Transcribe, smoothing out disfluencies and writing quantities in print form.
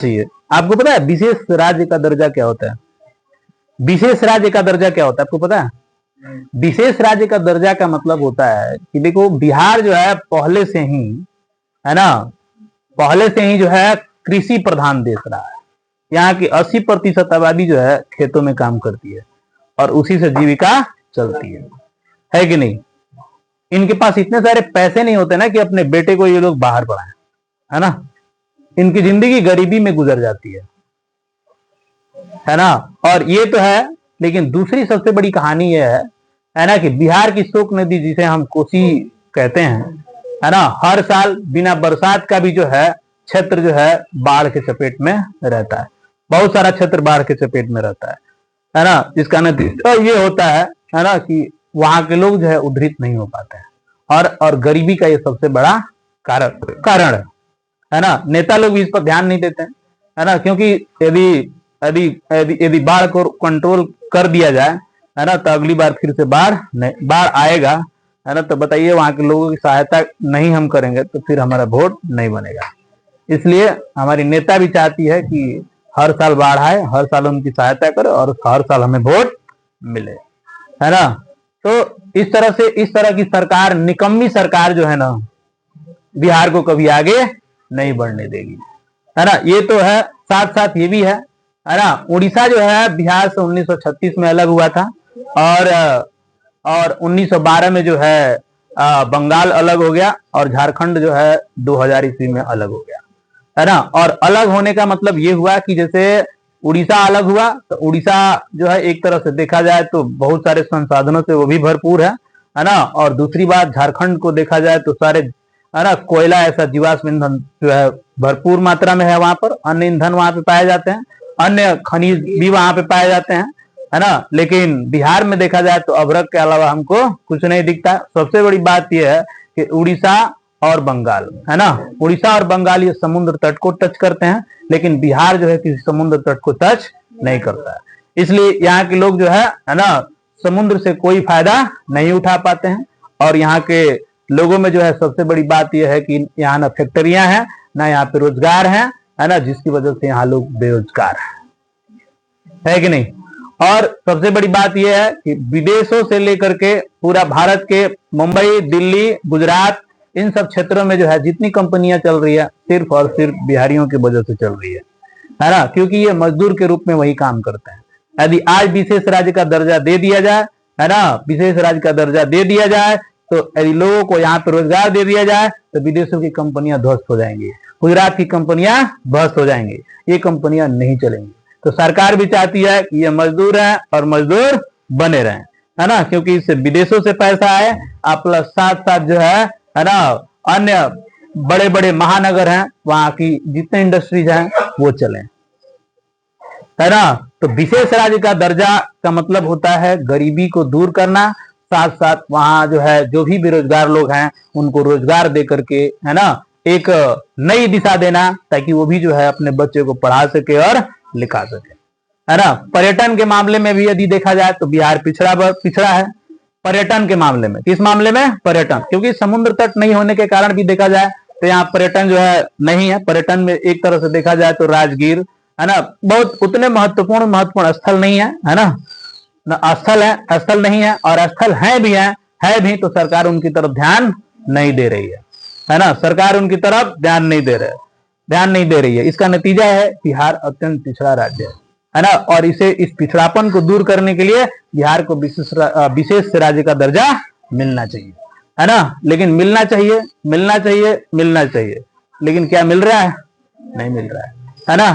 चाहिए। आपको पता है विशेष राज्य का दर्जा क्या होता है? विशेष राज्य का दर्जा क्या होता है आपको पता है? विशेष राज्य का दर्जा का मतलब होता है कि देखो बिहार जो है पहले से ही, है ना, पहले से ही जो है कृषि प्रधान देश रहा है। यहाँ की 80% आबादी जो है खेतों में काम करती है और उसी से जीविका चलती है कि नहीं? इनके पास इतने सारे पैसे नहीं होते ना कि अपने बेटे को ये लोग बाहर पढ़ाएं, है ना। इनकी जिंदगी गरीबी में गुजर जाती है ना। और ये तो है, लेकिन दूसरी सबसे बड़ी कहानी ये है ना, कि बिहार की शोक नदी जिसे हम कोसी कहते हैं, है ना, हर साल बिना बरसात का भी जो है क्षेत्र जो है बाढ़ के चपेट में रहता है। बहुत सारा क्षेत्र बाढ़ के चपेट में रहता है ना। जिसका नतीजा ये होता है ना, कि वहां के लोग जो है उद्धृत नहीं हो पाते हैं और गरीबी का ये सबसे बड़ा कारण है ना। नेता लोग भी इस पर ध्यान नहीं देते हैं, है ना, क्योंकि यदि यदि यदि बाढ़ को कंट्रोल कर दिया जाए, है ना, तो अगली बार फिर से बाढ़ आएगा, है ना। तो बताइए वहां के लोगों की सहायता नहीं हम करेंगे तो फिर हमारा वोट नहीं बनेगा। इसलिए हमारी नेता भी चाहती है कि हर साल बाढ़ आए, हर साल उनकी सहायता करे और हर साल हमें वोट मिले, है ना। तो इस तरह की सरकार, निकम्मी सरकार जो है ना, बिहार को कभी आगे नहीं बढ़ने देगी, है ना। ये तो है, साथ साथ ये भी है ना, उड़ीसा जो है बिहार से 1936 में अलग हुआ था और 1912 में जो है बंगाल अलग हो गया और झारखंड जो है 2000 ईस्वी में अलग हो गया, है ना। और अलग होने का मतलब ये हुआ कि जैसे उड़ीसा अलग हुआ तो उड़ीसा जो है एक तरह से देखा जाए तो बहुत सारे संसाधनों से वो भी भरपूर है ना। और दूसरी बात, झारखंड को देखा जाए तो सारे, है ना, कोयला ऐसा जीवाश्म ईंधन जो है भरपूर मात्रा में है वहां पर, अन्य ईंधन वहां पे पाए जाते हैं, अन्य खनिज भी वहां पे पाए जाते हैं, है ना। लेकिन बिहार में देखा जाए तो अभ्रक के अलावा हमको कुछ नहीं दिखता। सबसे बड़ी बात यह है कि उड़ीसा और बंगाल, है ना, उड़ीसा और बंगाल ये समुद्र तट को टच करते हैं, लेकिन बिहार जो है किसी समुद्र तट को टच नहीं करता है। इसलिए यहाँ के लोग जो है ना, समुद्र से कोई फायदा नहीं उठा पाते हैं। और यहाँ के लोगों में जो है सबसे बड़ी बात यह है कि यहाँ ना फैक्ट्रियां हैं ना यहाँ पे रोजगार है ना, जिसकी वजह से यहाँ लोग बेरोजगार है कि नहीं। और सबसे बड़ी बात यह है कि विदेशों से लेकर के पूरा भारत के मुंबई, दिल्ली, गुजरात, इन सब क्षेत्रों में जो है जितनी कंपनियां चल रही है सिर्फ और सिर्फ बिहारियों की वजह से चल रही है ना, क्योंकि ये मजदूर के रूप में वही काम करते हैं। यदि आज विशेष राज्य का दर्जा दे दिया जाए, है ना, विशेष राज्य का दर्जा दे दिया जाए, तो यदि लोगों को यहाँ पे रोजगार दे दिया जाए तो विदेशों की कंपनियां ध्वस्त हो जाएंगी, गुजरात की कंपनियां ध्वस्त हो जाएंगी, ये कंपनियां नहीं चलेंगी। तो सरकार भी चाहती है कि ये मजदूर हैं और मजदूर बने रहें, है ना, क्योंकि इससे विदेशों से पैसा आए, प्लस साथ साथ जो है ना, अन्य बड़े बड़े महानगर हैं वहां की जितने इंडस्ट्रीज हैं वो चले, है ना। तो विशेष राज्य का दर्जा का मतलब होता है गरीबी को दूर करना, साथ साथ वहां जो है जो भी बेरोजगार लोग हैं उनको रोजगार दे करके, है ना, एक नई दिशा देना, ताकि वो भी जो है अपने बच्चे को पढ़ा सके और लिखा सके, है ना। पर्यटन के मामले में भी यदि देखा जाए तो बिहार पिछड़ा है पर्यटन के मामले में। किस मामले में? पर्यटन, क्योंकि समुद्र तट नहीं होने के कारण भी देखा जाए तो यहाँ पर्यटन जो है नहीं है। पर्यटन में एक तरह से देखा जाए तो राजगीर, है ना, बहुत उतने महत्वपूर्ण स्थल नहीं है ना, स्थल है, स्थल नहीं है, और स्थल है भी तो सरकार उनकी तरफ ध्यान नहीं दे रही है ना। सरकार उनकी तरफ ध्यान नहीं दे रही है। इसका नतीजा है बिहार अत्यंत पिछड़ा राज्य है ना। और इस पिछड़ापन को दूर करने के लिए बिहार को विशेष राज्य का दर्जा मिलना चाहिए, है ना। लेकिन मिलना चाहिए, लेकिन क्या मिल रहा है? नहीं मिल रहा है ना।